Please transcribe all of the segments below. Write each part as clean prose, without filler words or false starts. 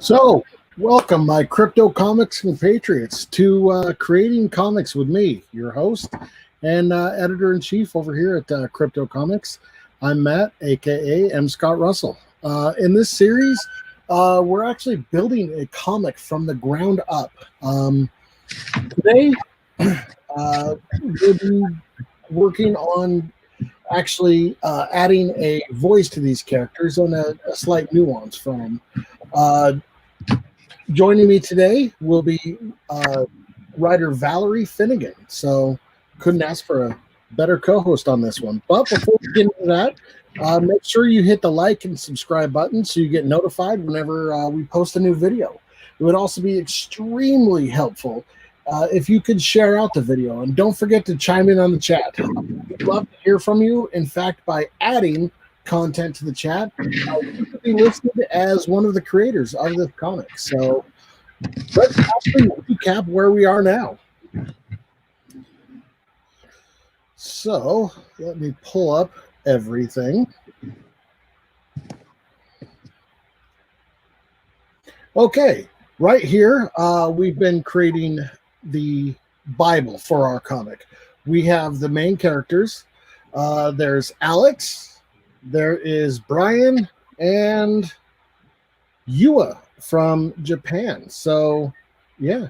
So, welcome, my crypto comics compatriots, to Creating Comics with me, your host and editor-in-chief over here at Crypto Comics. I'm Matt, aka M. Scott Russell. In this series, we're actually building a comic from the ground up. Today, we'll be working on actually adding a voice to these characters and a slight nuance from them. Joining me today will be writer Valerie Finnegan. So couldn't ask for a better co-host on this one. But before we get into that, make sure you hit the like and subscribe button so you get notified whenever we post a new video. It would also be extremely helpful if you could share out the video. And don't forget to chime in on the chat. We'd love to hear from you. In fact, by adding content to the chat, you could be listed as one of the creators of this comic. So let's actually recap where we are now. So let me pull up everything. Okay, right here, we've been creating the Bible for our comic. We have the main characters. There's Alex. There is Brian and Yua from Japan. So, yeah.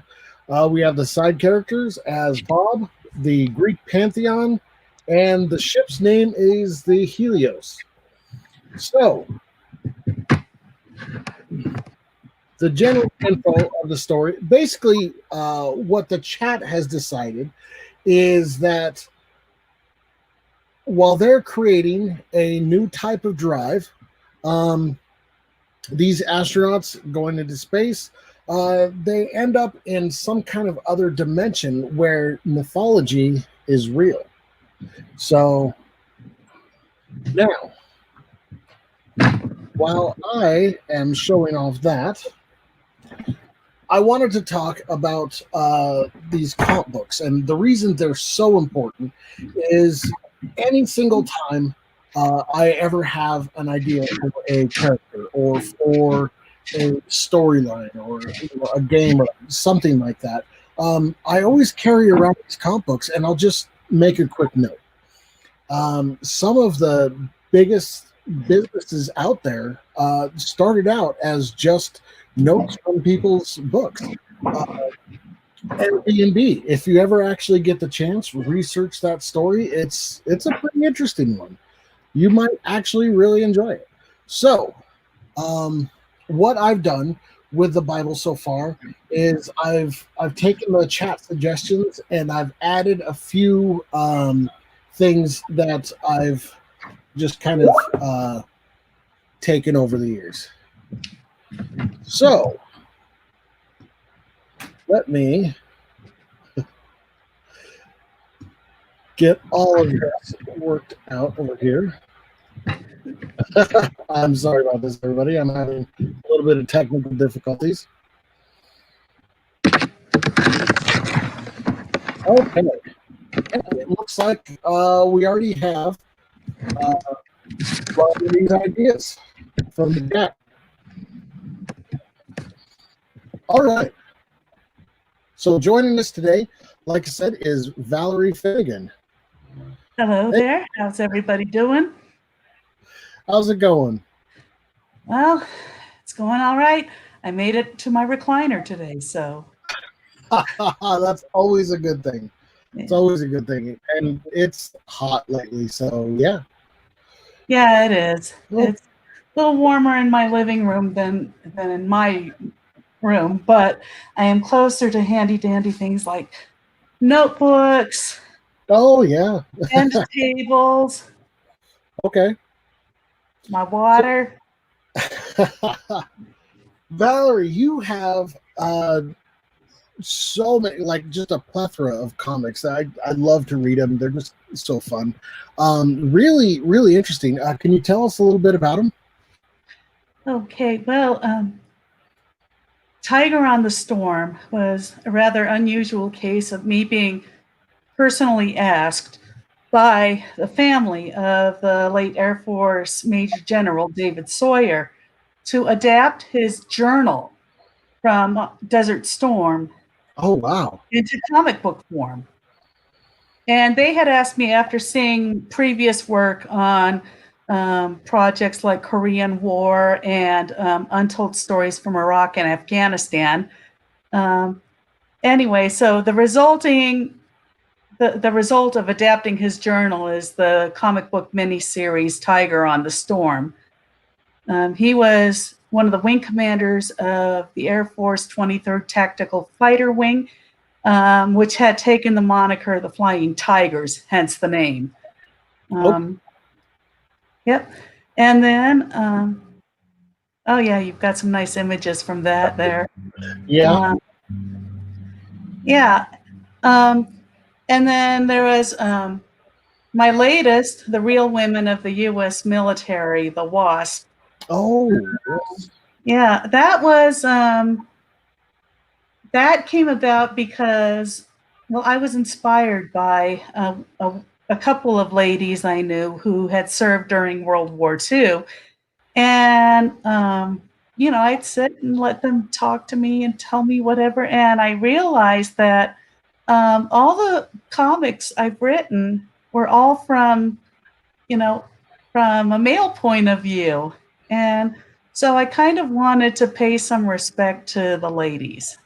We have the side characters as Bob, the Greek pantheon, and the ship's name is the Helios. So, the general info of the story, basically what the chat has decided is that while they're creating a new type of drive, these astronauts going into space, they end up in some kind of other dimension where mythology is real. So now, while I am showing off that, I wanted to talk about these comic books. And the reason they're so important is any single time I ever have an idea for a character or for a storyline or a game or something like that, I always carry around these comic books, and I'll just make a quick note. Some of the biggest businesses out there started out as just notes from people's books. Airbnb, if you ever actually get the chance, research that story. It's a pretty interesting one. You might actually really enjoy it. So, what I've done with the Bible so far is I've taken the chat suggestions and I've added a few things that I've just kind of taken over the years. So, let me get all of this worked out over here. I'm sorry about this, everybody. I'm having a little bit of technical difficulties. Okay. It looks like we already have a lot of these ideas from the chat. All right. So joining us today, like I said, is Valerie Figgin. Hello there. How's everybody doing? How's it going? Well, it's going all right. I made it to my recliner today, so. That's always a good thing. It's always a good thing. And it's hot lately, so yeah. Yeah, it is. Well, it's a little warmer in my living room than in my room, but I am closer to handy-dandy things like notebooks. Oh, yeah. And tables. Okay. My water. Valerie, you have so many, like just a plethora of comics. I love to read them. They're just so fun. Really, really interesting. Can you tell us a little bit about them? Okay, well, Tiger on the Storm was a rather unusual case of me being personally asked by the family of the late Air Force Major General David Sawyer to adapt his journal from Desert Storm Oh, wow. into comic book form. And they had asked me, after seeing previous work on projects like Korean War and Untold Stories from Iraq and Afghanistan. Anyway, so the result of adapting his journal is the comic book miniseries Tiger on the Storm. He was one of the wing commanders of the Air Force 23rd Tactical Fighter Wing, which had taken the moniker the Flying Tigers, hence the name. Yep. And then, oh yeah, you've got some nice images from that there. Yeah. Yeah. And then there was my latest, The Real Women of the U.S. Military, the WASP. Oh, yes. Yeah, that was that came about because, well, I was inspired by a couple of ladies I knew who had served during World War II. And, you know, I'd sit and let them talk to me and tell me whatever. And I realized that all the comics I've written were all from, you know, from a male point of view. And so I kind of wanted to pay some respect to the ladies.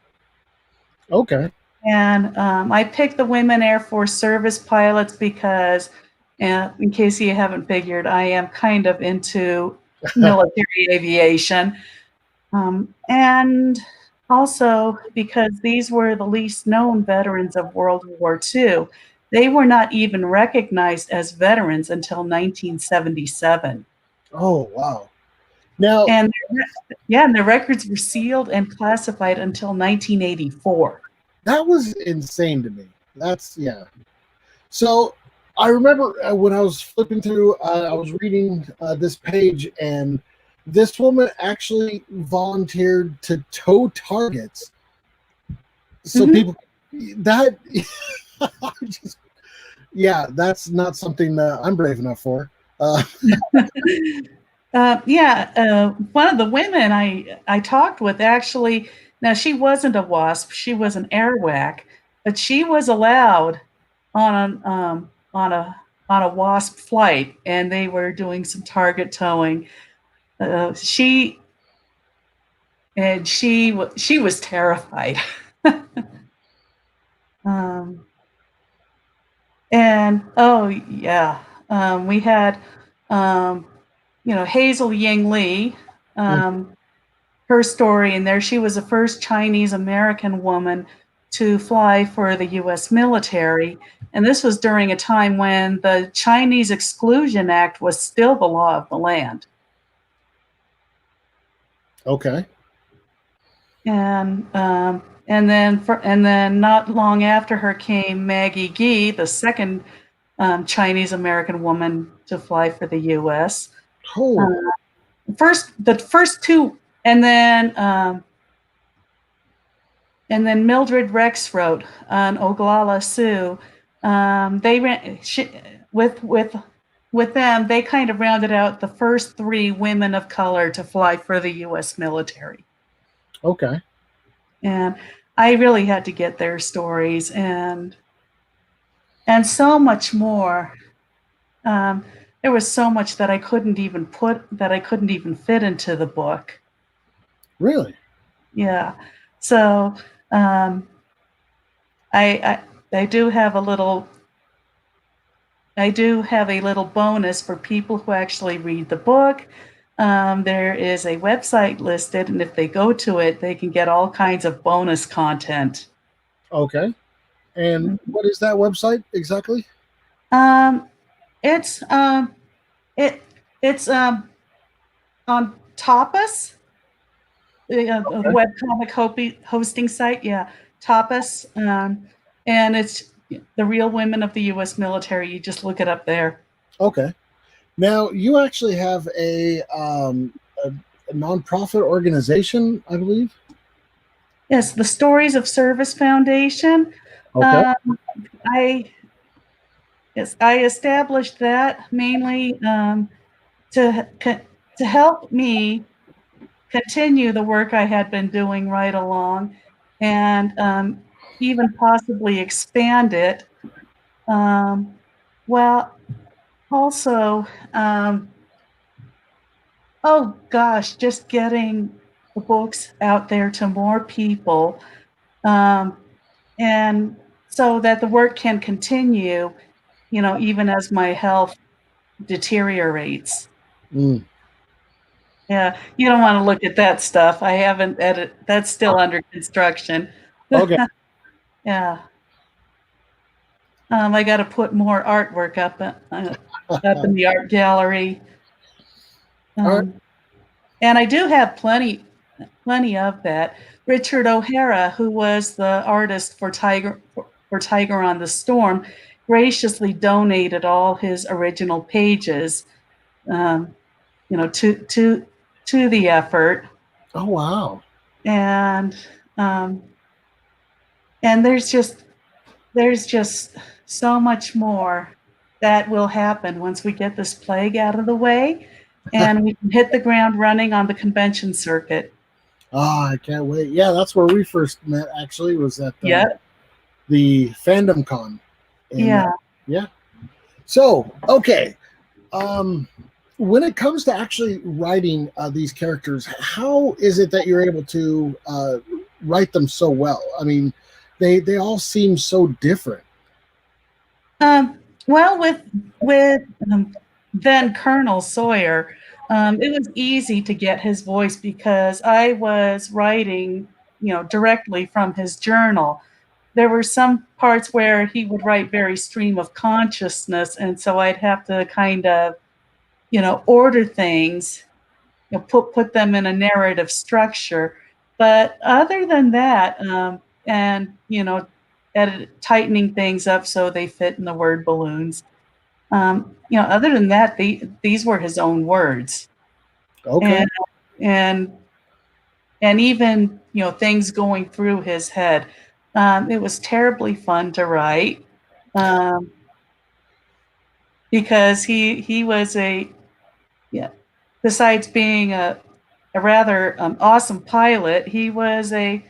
Okay. And I picked the women Air Force service pilots because, in case you haven't figured, I am kind of into military aviation. And also because these were the least known veterans of World War II. They were not even recognized as veterans until 1977. Oh, wow. Now, And and their records were sealed and classified until 1984. that was insane to me. That's, yeah. So I remember when I was flipping through, I was reading this page, and this woman actually volunteered to tow targets. So people, that, just, yeah, that's not something that I'm brave enough for. One of the women I talked with, actually, now she wasn't a WASP, she was an airwhack, but she was allowed on a WASP flight, and they were doing some target towing. She was terrified. And oh yeah, we had Hazel Ying Lee. Her story in there. She was the first Chinese American woman to fly for the U.S. military. And this was during a time when the Chinese Exclusion Act was still the law of the land. Okay. And then not long after her came Maggie Gee, the second Chinese American woman to fly for the U.S. Oh. The first two. And then Mildred Rexroth on Oglala Sioux. They ran with them. They kind of rounded out the first three women of color to fly for the U.S. military. Okay. And I really had to get their stories and so much more. There was so much that I couldn't even fit into the book. Really? Yeah. So I do have a little bonus for people who actually read the book. There is a website listed, and if they go to it, they can get all kinds of bonus content. Okay. And what is that website exactly? It's on Tapas. The webcomic hosting site, yeah, Tapas, and it's the Real Women of the U.S. Military. You just look it up there. Okay. Now you actually have a nonprofit organization, I believe. Yes, the Stories of Service Foundation. Okay. I established that mainly to help me continue the work I had been doing right along, and even possibly expand it. Well, also, oh gosh, just getting the books out there to more people, um, and so that the work can continue, even as my health deteriorates. Mm. Yeah, you don't want to look at that stuff. I haven't edited. That's still under construction. Okay. Yeah. I got to put more artwork up in the art gallery. All right. And I do have plenty of that. Richard O'Hara, who was the artist for Tiger on the Storm, graciously donated all his original pages, to the effort. Oh, wow. And and there's just so much more that will happen once we get this plague out of the way and we can hit the ground running on the convention circuit. Oh, I can't wait. Yeah, that's where we first met, actually, was at the Fandom Con. And, Yeah. So, okay. When it comes to actually writing these characters, how is it that you're able to write them so well? I mean, they all seem so different. Well, with then Colonel Sawyer, it was easy to get his voice because I was writing, directly from his journal. There were some parts where he would write very stream of consciousness, and so I'd have to kind of, order things, put them in a narrative structure. But other than that, and tightening things up so they fit in the word balloons. Other than that, these were his own words. Okay. And even things going through his head. It was terribly fun to write, because he was besides being a rather awesome pilot, he was a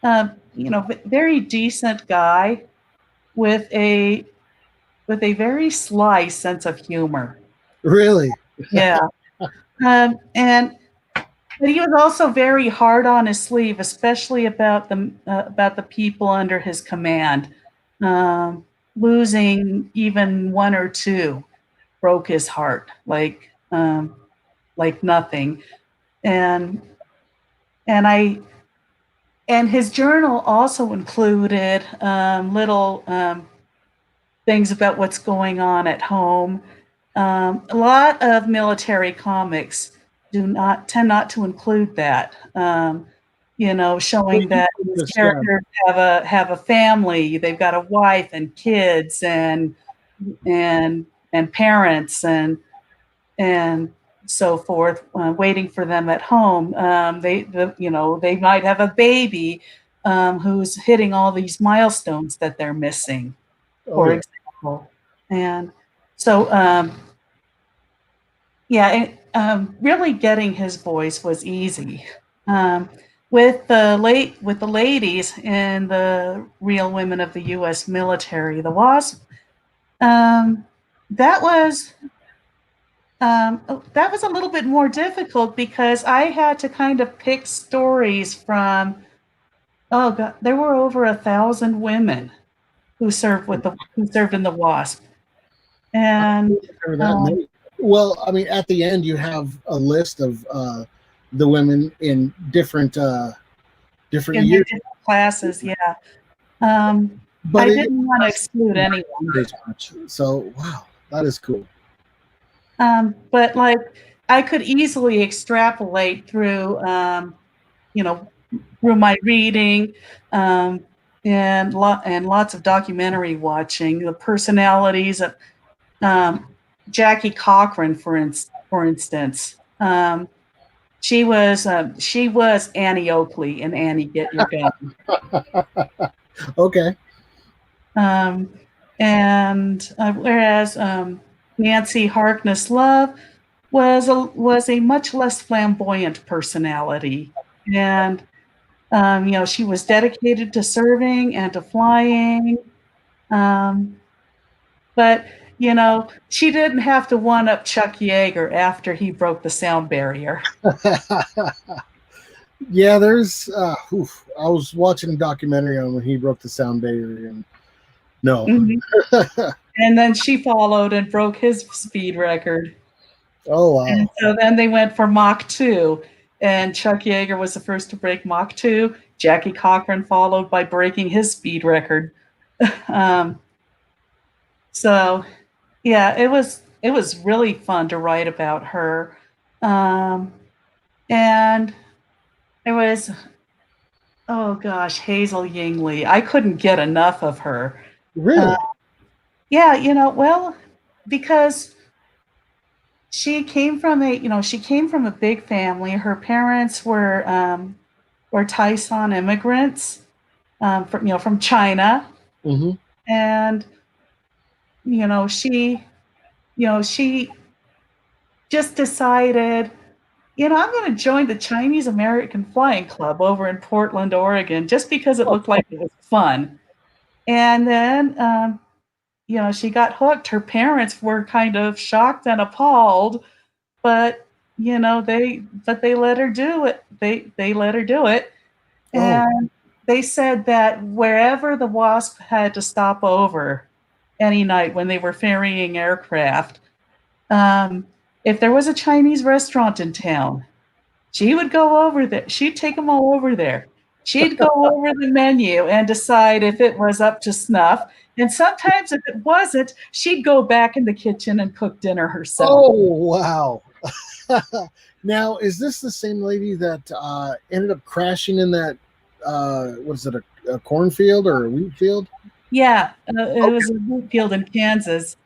very decent guy with a very sly sense of humor. Really? Yeah. But he was also very hard on his sleeve, especially about the people under his command. Losing even one or two broke his heart like nothing. And his journal also included little things about what's going on at home. A lot of military comics tend not to include that. Showing that these characters have a family, they've got a wife and kids and parents and so forth, waiting for them at home. They might have a baby who's hitting all these milestones that they're missing, for example. And so, really getting his voice was easy. With the ladies in the Real Women of the U.S. Military, the WASP, that was a little bit more difficult because I had to kind of pick stories from. Oh God, there were over 1,000 women who served in the WASP, and well, I mean, at the end you have a list of the women in different years, different classes. Yeah, but I didn't want to exclude anyone. So wow, that is cool. But like, I could easily extrapolate through, through my reading, and lots of documentary watching. The personalities of Jackie Cochran, for instance. She was Annie Oakley in Annie Get Your Gun. Okay. And whereas Nancy Harkness Love was a much less flamboyant personality, and she was dedicated to serving and to flying, but she didn't have to one up Chuck Yeager after he broke the sound barrier. Yeah, there's. I was watching a documentary on when he broke the sound barrier, and no. Mm-hmm. And then she followed and broke his speed record. Oh, wow. And so then they went for Mach 2, and Chuck Yeager was the first to break Mach 2. Jackie Cochran followed by breaking his speed record. So, yeah, it was really fun to write about her. And it was, oh gosh, Hazel Yingley. I couldn't get enough of her. Really? Yeah, well, because she came from a big family. Her parents were Taisan immigrants from China, Mm-hmm. and she just decided, I'm going to join the Chinese American Flying Club over in Portland, Oregon, just because it looked like it was fun. And then she got hooked. Her parents were kind of shocked and appalled, but they let her do it. They let her do it. And they said that wherever the Wasp had to stop over any night when they were ferrying aircraft, if there was a Chinese restaurant in town, she would go over there. She'd take them all over there. She'd go over the menu and decide if it was up to snuff. And sometimes if it wasn't, she'd go back in the kitchen and cook dinner herself. Oh, wow. Now, is this the same lady that ended up crashing in that, what is it, a cornfield or a wheat field? Yeah, it was a wheat field in Kansas.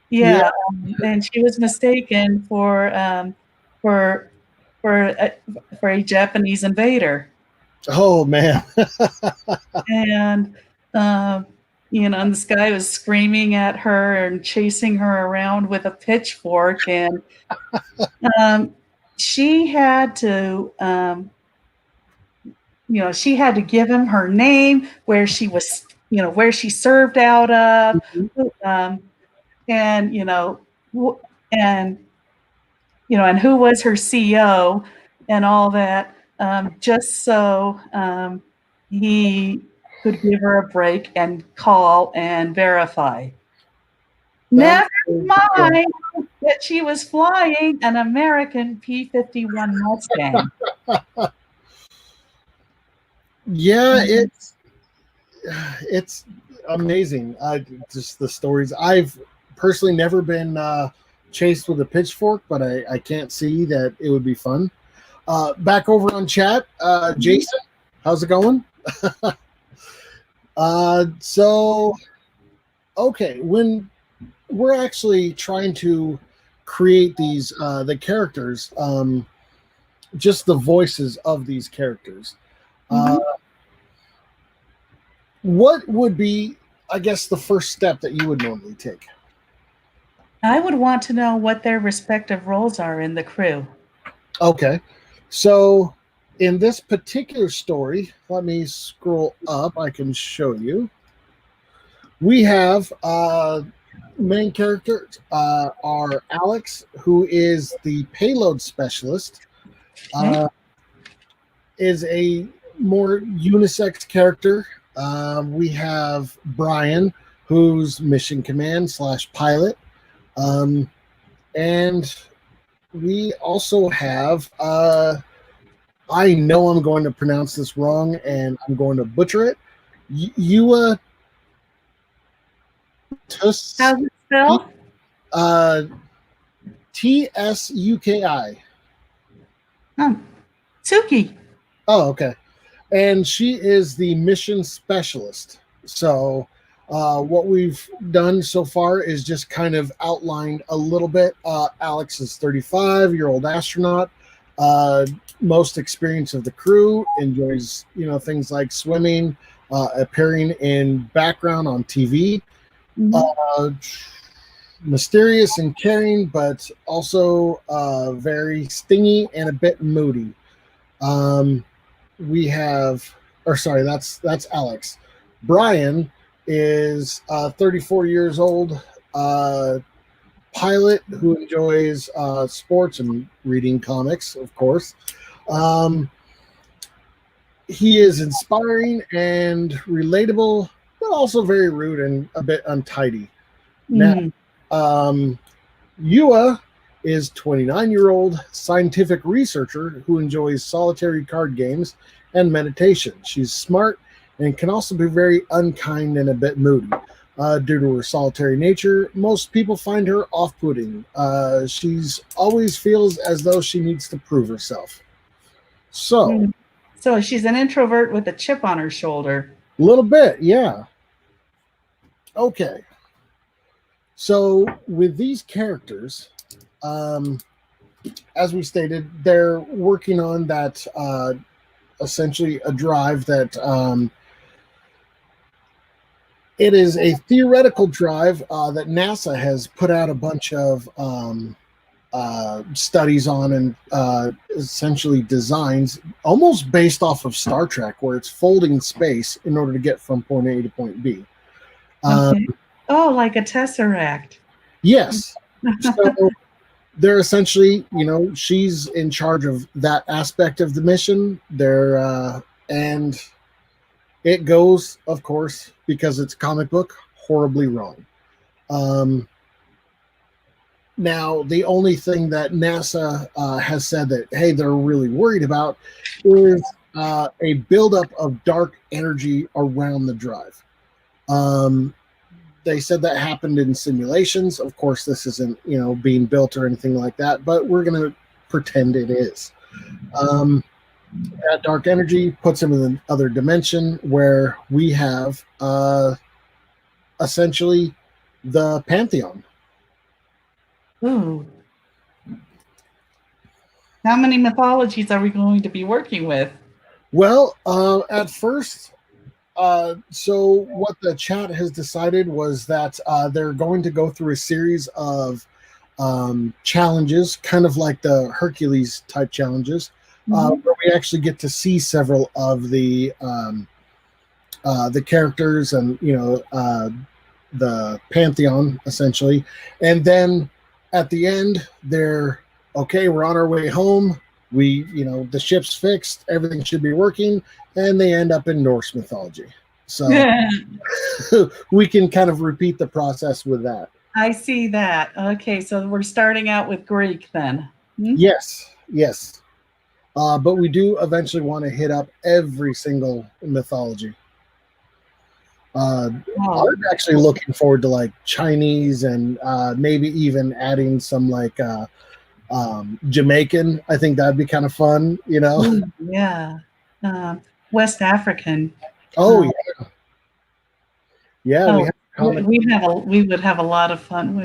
Yeah, and she was mistaken for a Japanese invader. Oh, man. And and this guy was screaming at her and chasing her around with a pitchfork, and she had to she had to give him her name, where she was, where she served out of, and and who was her CO and all that, just so he could give her a break and call and verify. Never mind that she was flying an American P-51 Mustang. Yeah, it's amazing. Just the stories. I've personally never been chased with a pitchfork, but I can't see that it would be fun. Back over on chat, Jason, how's it going? So, okay, when we're actually trying to create these the characters, just the voices of these characters. What would be, I guess, the first step that you would normally take? I would want to know what their respective roles are in the crew. Okay. So in this particular story, let me scroll up. I can show you. We have main characters are Alex, who is the payload specialist, is a more unisex character. We have Brian, who's mission command / pilot. And we also have, I know I'm going to pronounce this wrong and I'm going to butcher it. Yua Tus. How's it spelled? Tsuki. Tsuki. Oh, okay. And she is the mission specialist. So what we've done so far is just kind of outlined a little bit. Alex is 35-year-old astronaut, most experience of the crew, enjoys things like swimming, appearing in background on TV. mysterious and caring, but also very stingy and a bit moody. We have, or sorry, that's Alex. Brian is 34 years old, pilot who enjoys sports and reading comics, of course. He is inspiring and relatable, but also very rude and a bit untidy. Now, Yua is 29-year-old scientific researcher who enjoys solitary card games and meditation. She's smart and can also be very unkind and a bit moody. Due to her solitary nature, most people find her off-putting. She's always feels as though she needs to prove herself. So she's an introvert with a chip on her shoulder. A little bit, yeah. Okay. So with these characters, as we stated, they're working on that essentially a drive that it is a theoretical drive that NASA has put out a bunch of studies on and essentially designs almost based off of Star Trek, where it's folding space in order to get from point A to point B. Okay. Like a tesseract. Yes. So they're essentially, she's in charge of that aspect of the mission. And it goes, of course, because it's a comic book, horribly wrong. Now, the only thing that NASA has said that, hey, they're really worried about is a buildup of dark energy around the drive. They said that happened in simulations. Of course, this isn't, being built or anything like that, but we're going to pretend it is. That dark energy puts him in the other dimension where we have essentially the Pantheon. Ooh. How many mythologies are we going to be working with? Well, at first, so what the chat has decided was that they're going to go through a series of challenges, kind of like the Hercules type challenges, where we actually get to see several of the characters and the Pantheon essentially, and then at the end they're okay. We're on our way home. We, the ship's fixed. Everything should be working, and they end up in Norse mythology. So we can kind of repeat the process with that. I see that. Okay, so we're starting out with Greek then. Yes. But we do eventually want to hit up every single mythology. I'm actually looking forward to like Chinese and maybe even adding some like Jamaican. I think that'd be kind of fun, Yeah. West African. Oh yeah. We would have a lot of fun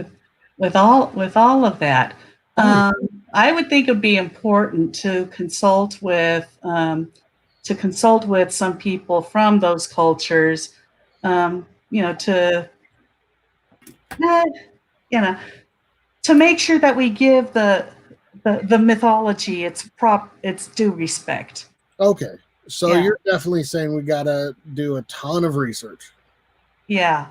with all of that. I would think it would be important to consult with some people from those cultures, to make sure that we give the mythology its due respect. Okay, so you're definitely saying we gotta do a ton of research. Yeah.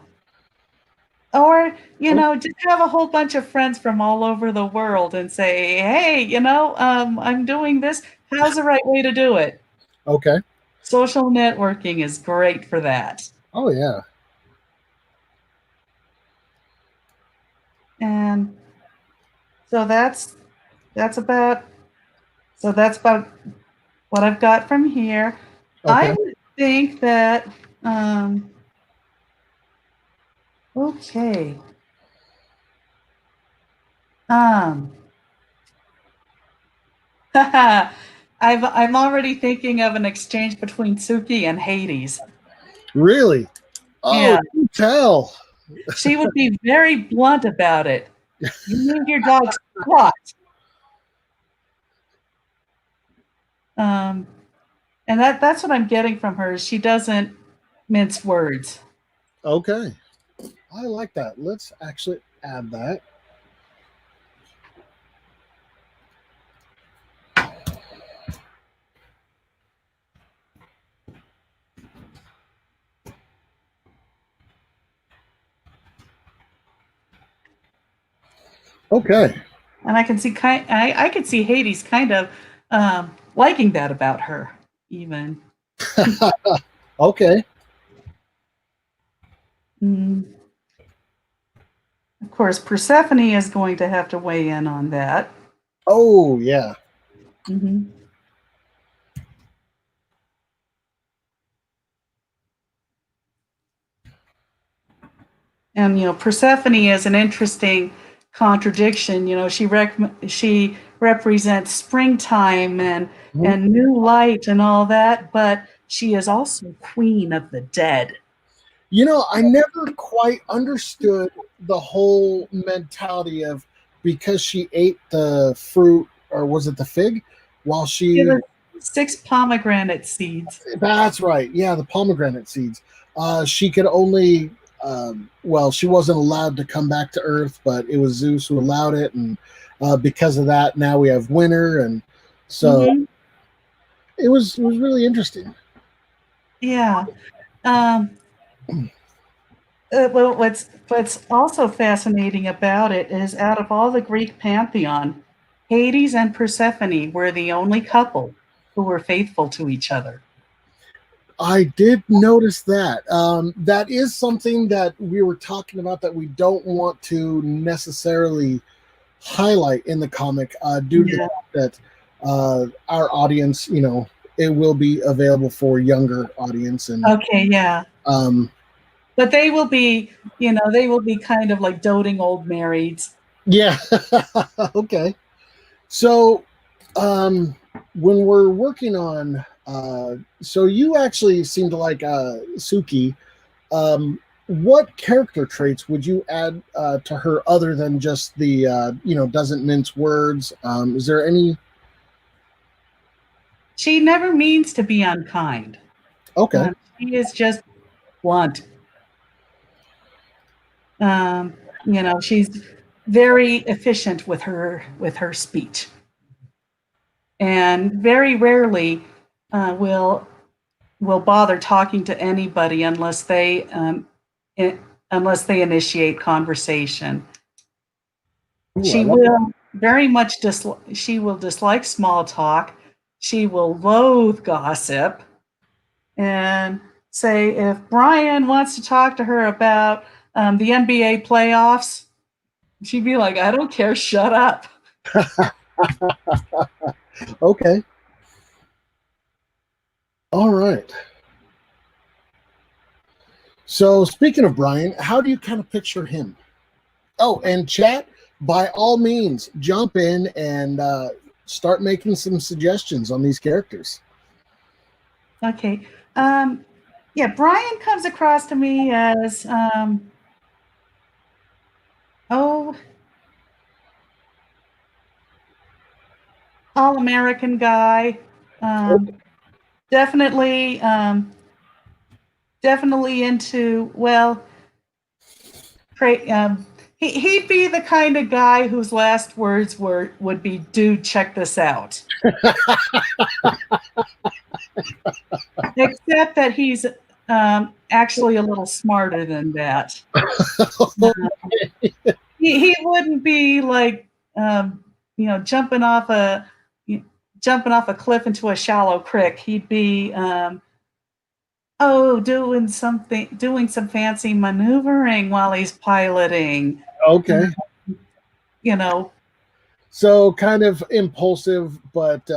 Or, just have a whole bunch of friends from all over the world and say, hey, I'm doing this. How's the right way to do it? Okay. Social networking is great for that. Oh, yeah. And so that's about what I've got from here. Okay. I would think that okay. I'm already thinking of an exchange between Tsuki and Hades. Really? Oh, yeah. You tell. She would be very blunt about it. You need your dog squat. And that's what I'm getting from her. She doesn't mince words. Okay. I like that. Let's actually, add that. Okay. And I can see I could see Hades kind of liking that about her, even. Okay. Mm. Of course, Persephone is going to have to weigh in on that. Oh, yeah. Mm-hmm. And Persephone is an interesting contradiction. She represents springtime and Mhm. and new light and all that, but she is also queen of the dead. I never quite understood the whole mentality of because she ate the fruit, or was it the fig, while It she. was 6 pomegranate seeds. That's right. Yeah, the pomegranate seeds. She could only. Well, she wasn't allowed to come back to Earth, but it was Zeus who allowed it, and because of that, now we have winter, and so Mm-hmm. it was really interesting. Yeah. Um, well, what's also fascinating about it is out of all the Greek pantheon, Hades and Persephone were the only couple who were faithful to each other. I did notice that. That is something that we were talking about that we don't want to necessarily highlight in the comic due to the Yeah. fact that our audience, it will be available for younger audience, and Okay. Yeah. um, But they will be kind of like doting old marrieds. yeah. Okay. So when we're working on, so you actually seem to like Suki. What character traits would you add to her other than just the doesn't mince words? Is there any? She never means to be unkind. Okay. She is just blunt. Um, she's very efficient with her speech, and very rarely will bother talking to anybody i- unless they initiate conversation. Ooh, I She like will very much she will dislike small talk. She will loathe gossip and say if Brian wants to talk to her about the NBA playoffs, she'd be like, I don't care, shut up. Okay. All right. So speaking of Brian, how do you kind of picture him? Oh, and chat, by all means, jump in and start making some suggestions on these characters. Okay. Yeah, Brian comes across to me as oh, all American guy. Um, definitely, definitely into well. He'd be the kind of guy whose last words would be, "Dude, check this out." Except that he's actually a little smarter than that. He wouldn't be like jumping off a cliff into a shallow creek. He'd be doing some fancy maneuvering while he's piloting. Okay. You know, So kind of impulsive, but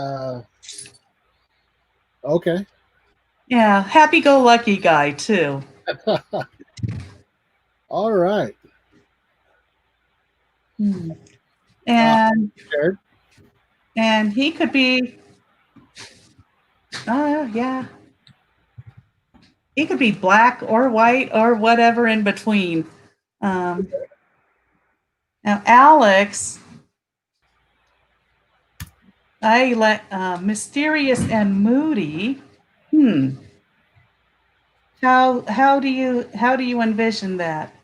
okay. yeah, happy-go-lucky guy too. All right. Hmm. Uh, And Jared? and he could be, yeah, he could be black or white or whatever in between. Um, Now, Alex, I let mysterious and moody. Hmm. How do you envision that?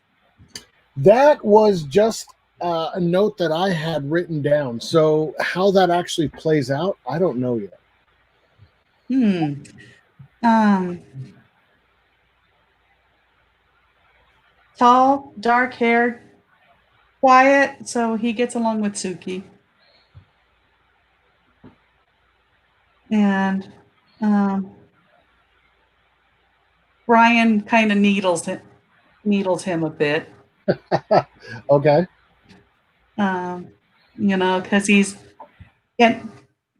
That was just a note that I had written down. So how that actually plays out, I don't know yet. Tall, dark haired, quiet, so he gets along with Tsuki. And Brian kind of needles him a bit. Okay. Because he's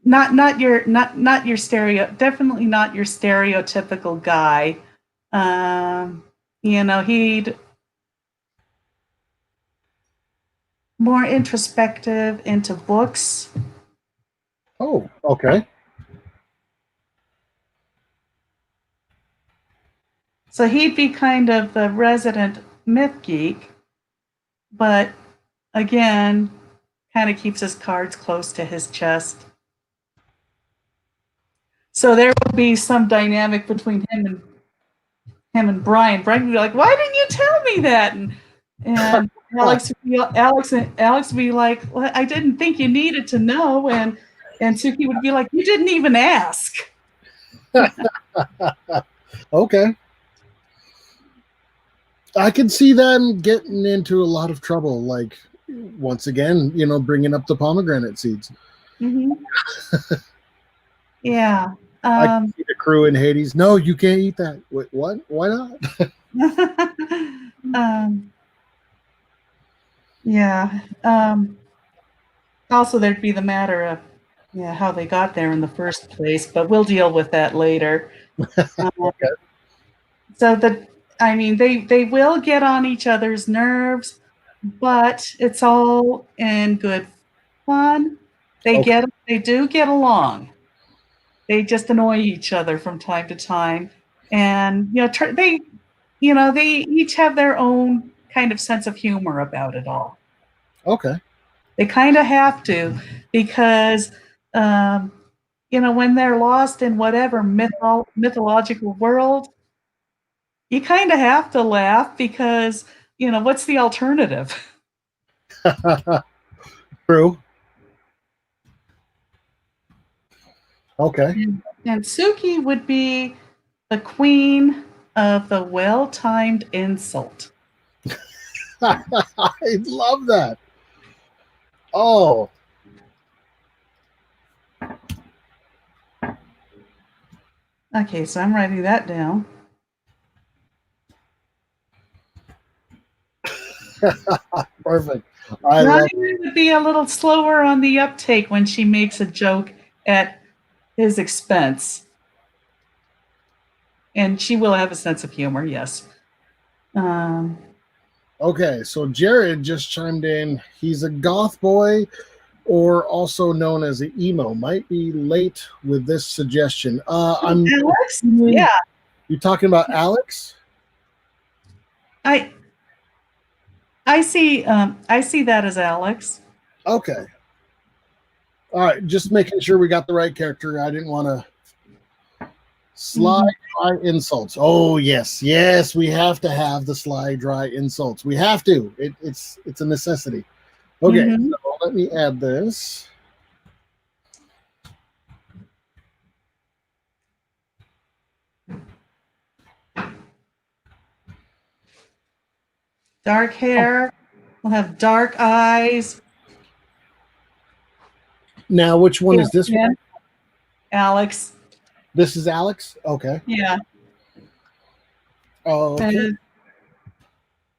not your definitely not your stereotypical guy. He'd more introspective, into books. Oh, okay. So he'd be kind of the resident myth geek, but again, kind of keeps his cards close to his chest. So there will be some dynamic between him and Brian. Brian would be like, "Why didn't you tell me that?" And Alex would be like, "Well, I didn't think you needed to know." And Tsuki would be like, "You didn't even ask." Okay. I can see them getting into a lot of trouble. Like, once again, bringing up the pomegranate seeds. Mm-hmm. Yeah. I can see the crew in Hades. No, you can't eat that. Wait, what? Why not? Yeah. Also, there'd be the matter of how they got there in the first place, but we'll deal with that later. Okay. So they will get on each other's nerves, but it's all in good fun. They do get along. They just annoy each other from time to time, and they each have their own kind of sense of humor about it all. Okay. They kind of have to, because when they're lost in whatever mythological world, you kind of have to laugh, because what's the alternative? True. Okay. And Tsuki would be the queen of the well-timed insult. I love that. Oh. Okay, so I'm writing that down. Perfect. Ryan would be a little slower on the uptake when she makes a joke at his expense. And she will have a sense of humor, yes. Okay, so Jared just chimed in. He's a goth boy, or also known as an emo. Might be late with this suggestion. Alex? Yeah. You talking about Alex? I see that as Alex. Okay. All right, just making sure we got the right character. I didn't want to slide dry insults. Oh yes, we have to have the slide dry insults. We have to. It's a necessity. Okay, so let me add this. Dark hair. We'll have dark eyes. Now, which one is this one? Alex. This is Alex? Okay. Yeah. Oh, okay.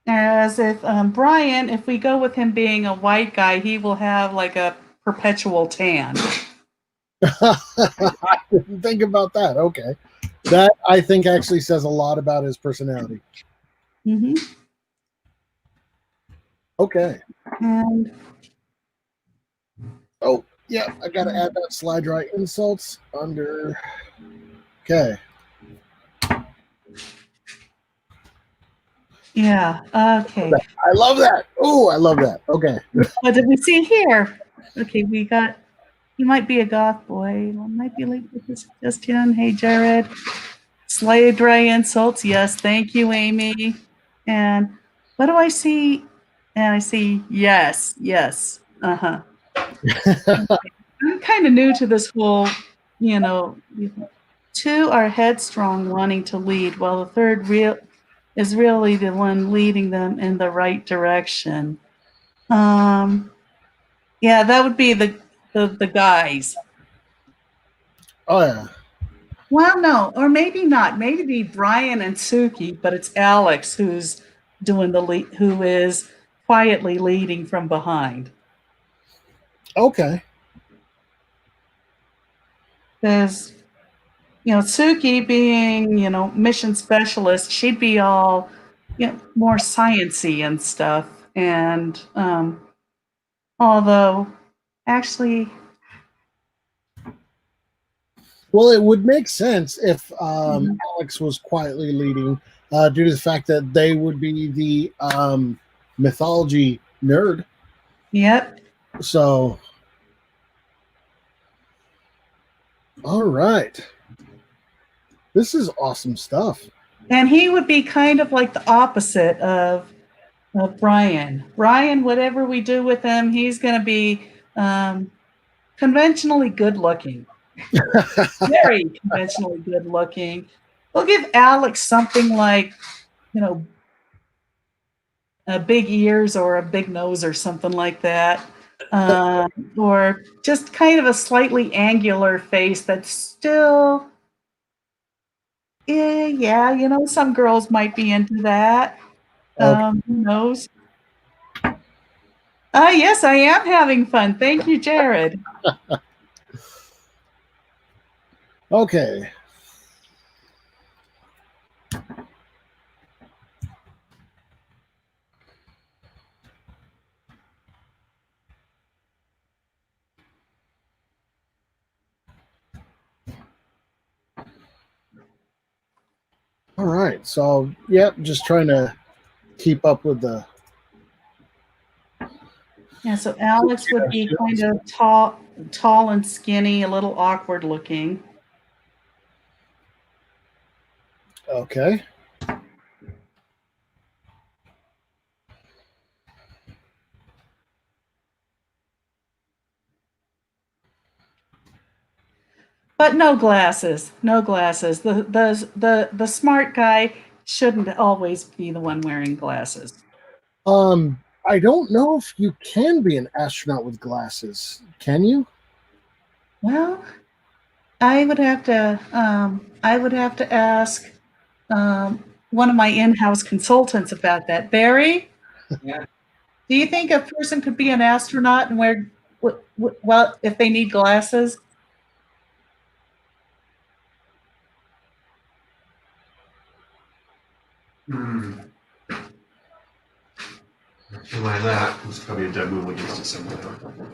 As if Brian, if we go with him being a white guy, he will have like a perpetual tan. I didn't think about that. Okay. That, I think, actually says a lot about his personality. Mm-hmm. Okay. And oh, yeah, I got to add that slide dry insults under. Okay. Yeah. Okay. I love that. Oh, I love that. Okay. What did we see here? Okay, we got. He might be a goth boy. Might be late with this suggestion. Hey, Jared. Slide dry insults. Yes, thank you, Amy. And what do I see? And I see, yes, yes. Uh-huh. I'm kind of new to this whole, you know, two are headstrong, wanting to lead, while the third is really the one leading them in the right direction. Um, yeah, that would be the guys. Oh yeah. Well, no, or maybe not. Maybe be Brian and Tsuki, but it's Alex who's doing the lead, who is quietly leading from behind. Okay. Because Tsuki being mission specialist, she'd be all more sciency and stuff. And although actually, Well, it would make sense if mhm, Alex was quietly leading, due to the fact that they would be the mythology nerd. yep. So, all right. This is awesome stuff. And he would be kind of like the opposite of Brian. Brian, whatever we do with him, he's going to be conventionally good looking, very conventionally good looking. We'll give Alex something like, you know, big ears or a big nose or something like that. Or just kind of a slightly angular face that's still, yeah, some girls might be into that. Okay. Who knows? Yes, I am having fun. Thank you, Jared. Okay. All right. So, yep, just trying to keep up with the. Yeah, so Alex would be kind of tall and skinny, a little awkward looking. Okay. But no glasses. No glasses. The smart guy shouldn't always be the one wearing glasses. I don't know if you can be an astronaut with glasses. Can you? Well, I would have to ask one of my in-house consultants about that. Barry, Yeah. do you think a person could be an astronaut and wear well if they need glasses? Something like that. There's probably a dead movie against it somewhere.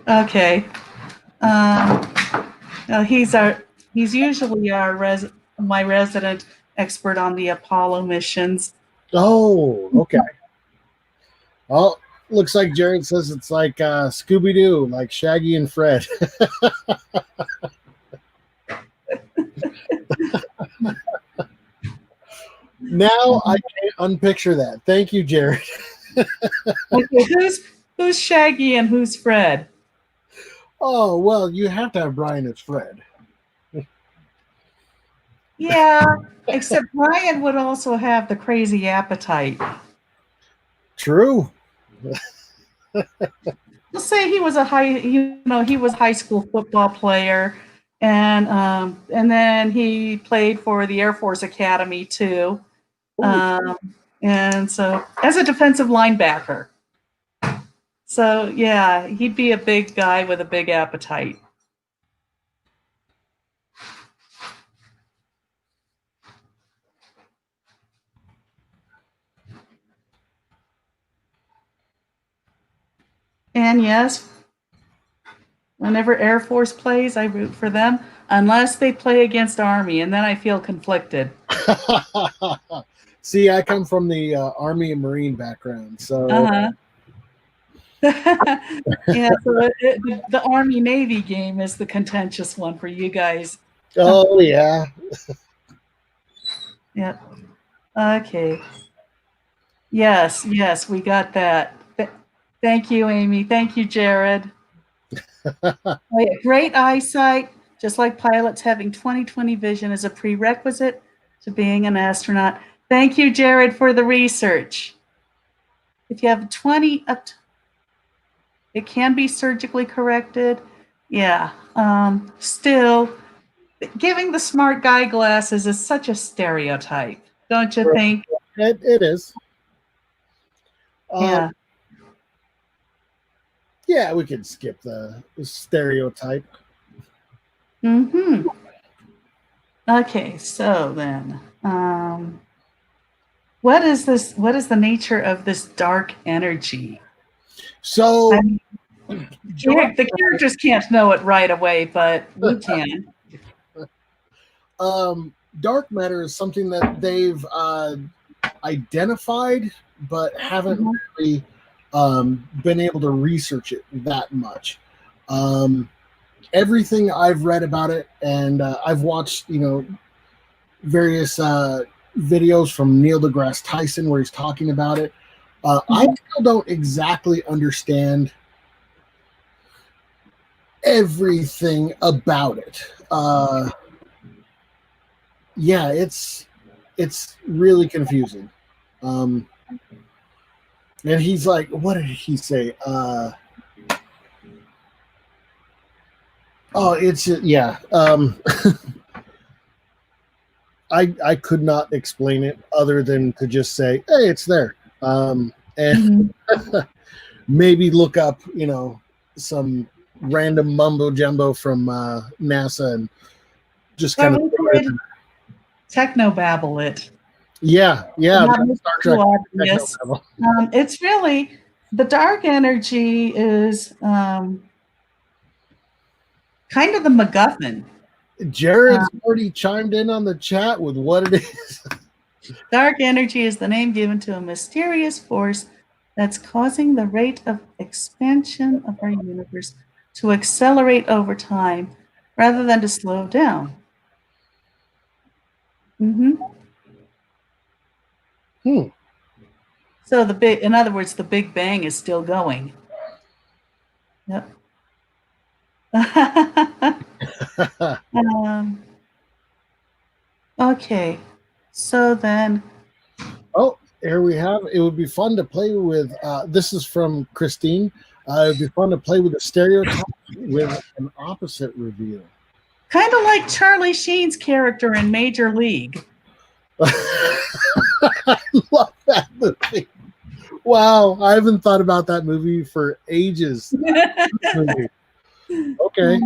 Okay. He's usually my resident expert on the Apollo missions. Oh, okay. Well, looks like Jared says it's like Scooby Doo, like Shaggy and Fred. Now I can't unpicture that. Thank you, Jared. Okay, who's Shaggy and who's Fred? Oh, well, you have to have Brian as Fred. Yeah, except Brian would also have the crazy appetite. True. Let's say he was he was a high school football player, and then he played for the Air Force Academy too, and so as a defensive linebacker. So yeah, he'd be a big guy with a big appetite. And yes, whenever Air Force plays, I root for them, unless they play against Army, and then I feel conflicted. See, I come from the Army and Marine background, so Uh-huh. Yeah, so the Army Navy game is the contentious one for you guys. oh yeah. Yeah. Okay. Yes, we got that. Thank you, Amy. Thank you, Jared. Oh, yeah, great eyesight, just like pilots, having 20/20 vision is a prerequisite to being an astronaut. Thank you, Jared, for the research. If you have 20 up to, it can be surgically corrected. Yeah. Still, giving the smart guy glasses is such a stereotype, don't you think? It is. Yeah. Yeah, we could skip the stereotype. Mm-hmm. Okay, so then, what is this? What is the nature of this dark energy? So I mean, the characters can't know it right away, but we can. dark matter is something that they've identified, but haven't really been able to research it that much. Everything I've read about it, and I've watched, various videos from Neil deGrasse Tyson where he's talking about it. I still don't exactly understand everything about it. Yeah, it's really confusing. And he's like, what did he say? It's yeah. I could not explain it other than to just say, hey, it's there. And maybe look up, some random mumbo jumbo from NASA and just kind of technobabble it. Yeah. Star Trek. Yes. It's really, the dark energy is kind of the MacGuffin. Jared's already chimed in on the chat with what it is. Dark energy is the name given to a mysterious force that's causing the rate of expansion of our universe to accelerate over time rather than to slow down. So in other words, the Big Bang is still going. Yep. Okay, so then. Oh, here we have. It would be fun to play with. This is from Christine. It would be fun to play with a stereotype with an opposite reveal. Kind of like Charlie Sheen's character in Major League. I love that movie. Wow, I haven't thought about that movie for ages. Okay.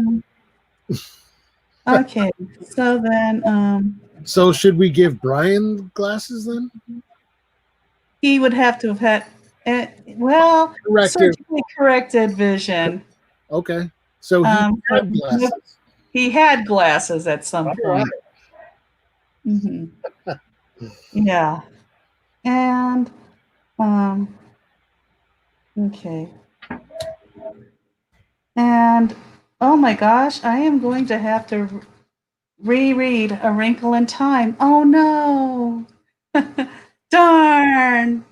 Okay, so then. So should we give Brian glasses then? He would have to have had, surgically corrected vision. Okay, so he had glasses. He had glasses at some point. Right. Yeah, and okay, and oh my gosh, I am going to have to reread A Wrinkle in Time. Oh no. Darn.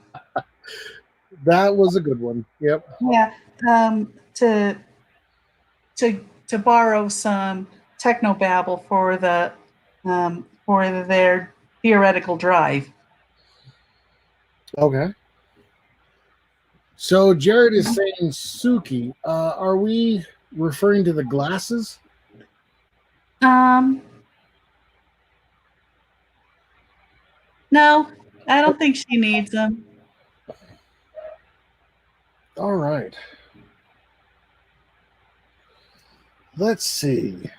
That was a good one. Yep. Yeah. To borrow some technobabble for their theoretical drive. Okay. So Jared is saying Tsuki. Are we referring to the glasses? No, I don't think she needs them. All right. Let's see.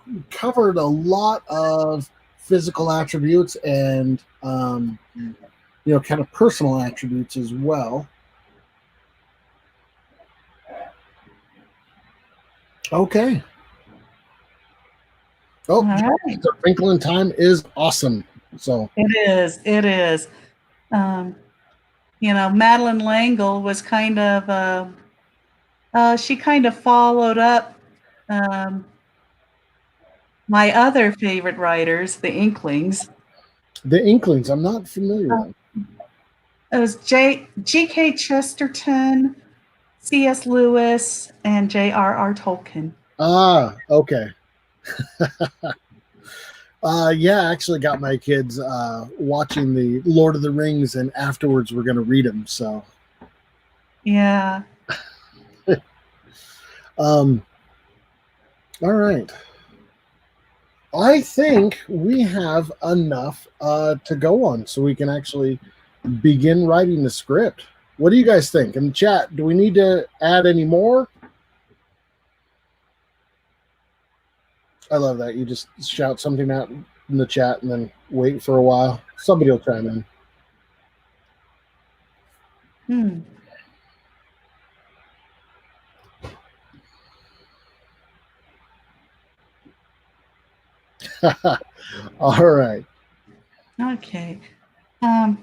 We covered a lot of physical attributes and kind of personal attributes as well. Okay. Oh, right. The Wrinkle in Time is awesome. So it is. Madeleine L'Engle was kind of she kind of followed up my other favorite writers, the Inklings. The Inklings, I'm not familiar with. It was G.K. Chesterton, C.S. Lewis, and J.R.R. Tolkien. Ah, okay. Yeah, I actually got my kids watching the Lord of the Rings, and afterwards we're going to read them. So, Yeah. all right. I think we have enough to go on, so we can actually begin writing the script. What do you guys think in the chat? Do we need to add any more? I love that. You just shout something out in the chat and then wait for a while. Somebody will chime in. All right. Okay. I'm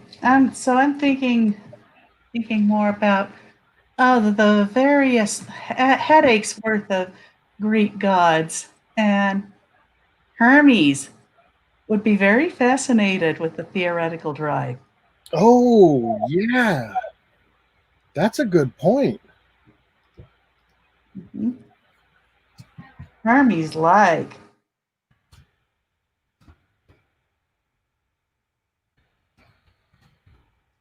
thinking more about the various headaches worth of Greek gods, and Hermes would be very fascinated with the theoretical drive. Oh, yeah. That's a good point. Mm-hmm. Hermes like.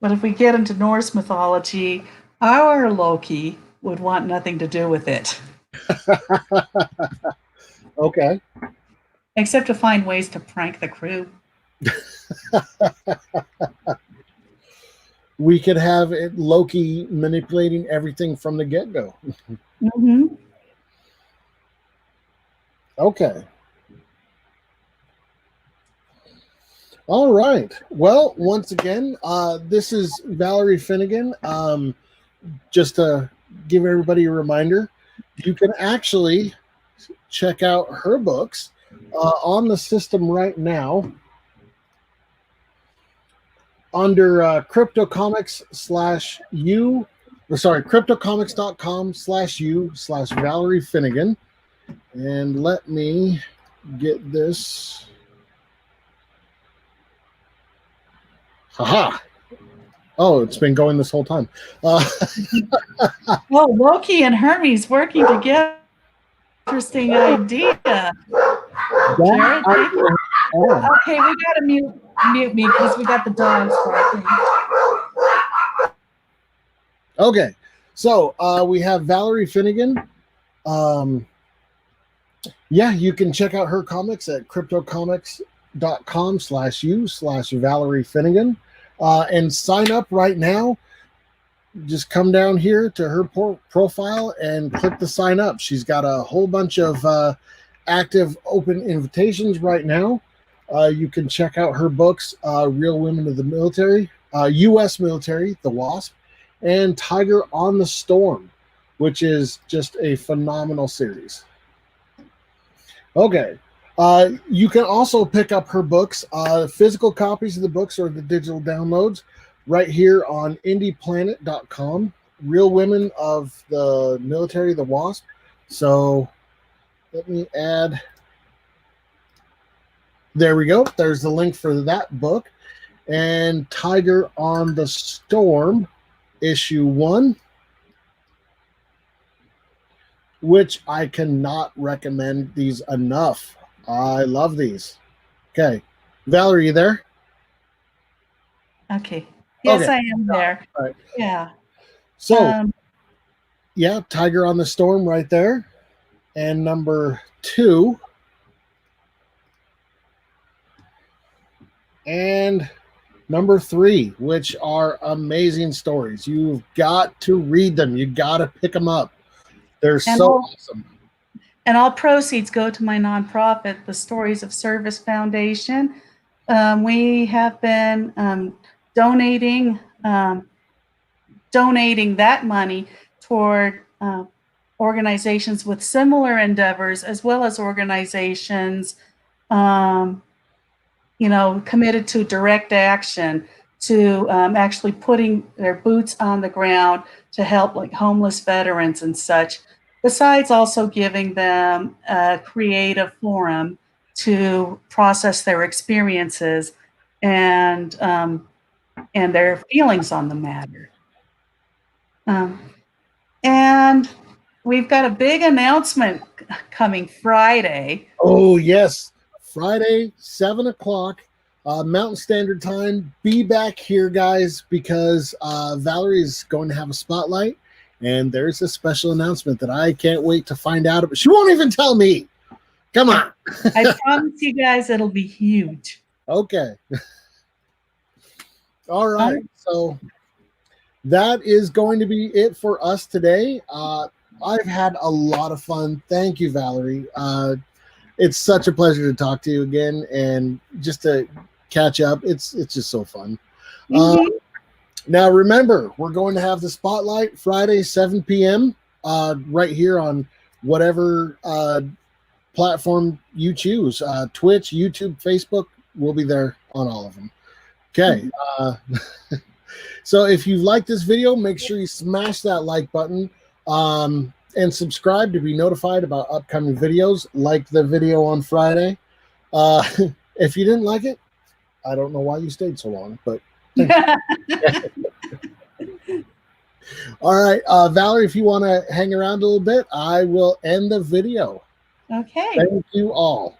But if we get into Norse mythology, our Loki would want nothing to do with it. Okay. Except to find ways to prank the crew. We could have Loki manipulating everything from the get-go. Mm-hmm. Okay. All right. Well, once again, this is Valerie Finnegan. Just to give everybody a reminder, you can actually check out her books on the system right now under cryptocomics.com/Valerie Finnegan. And let me get this. Haha. Oh, it's been going this whole time. Well, Loki and Hermes working together. Interesting idea. Jared, okay, we gotta mute me because we got the dogs barking. Okay, so we have Valerie Finnegan. Yeah, you can check out her comics at cryptocomics.com/Valerie Finnegan and sign up right now. Just come down here to her profile and click the sign up. She's got a whole bunch of active open invitations right now. You can check out her books, Real Women of the Military, U.S. Military, The Wasp, and Tiger on the Storm, which is just a phenomenal series. Okay. You can also pick up her books, physical copies of the books or the digital downloads right here on indieplanet.com. Real Women of the Military, The Wasp. So let me add. There we go. There's the link for that book. And Tiger on the Storm, issue 1, which I cannot recommend these enough. I love these. Okay. Valerie, you there? Okay. Yes, okay. I am there. All right. Yeah. So, yeah, Tiger on the Storm right there. And number 2. And number 3, which are amazing stories. You've got to read them. You got to pick them up. They're so awesome. And all proceeds go to my nonprofit, the Stories of Service Foundation. We have been donating that money toward organizations with similar endeavors, as well as organizations, committed to direct action, to actually putting their boots on the ground to help like homeless veterans and such. Besides also giving them a creative forum to process their experiences and and their feelings on the matter. And we've got a big announcement coming Friday. Oh, yes. Friday, 7 o'clock, Mountain Standard Time. Be back here, guys, because Valerie is going to have a spotlight, and there's a special announcement that I can't wait to find out about. She won't even tell me. Come on. I promise you guys it'll be huge. Okay. All right. So that is going to be it for us today. I've had a lot of fun. Thank you, Valerie. It's such a pleasure to talk to you again and just to catch up. It's just so fun. Now, remember, we're going to have the spotlight Friday, 7 p.m. Right here on whatever platform you choose. Twitch, YouTube, Facebook, we'll be there on all of them. Okay. So if you like this video, make sure you smash that like button and subscribe to be notified about upcoming videos, like the video on Friday. If you didn't like it, I don't know why you stayed so long, but all right, Valerie, if you want to hang around a little bit, I will end the video. Okay. Thank you all.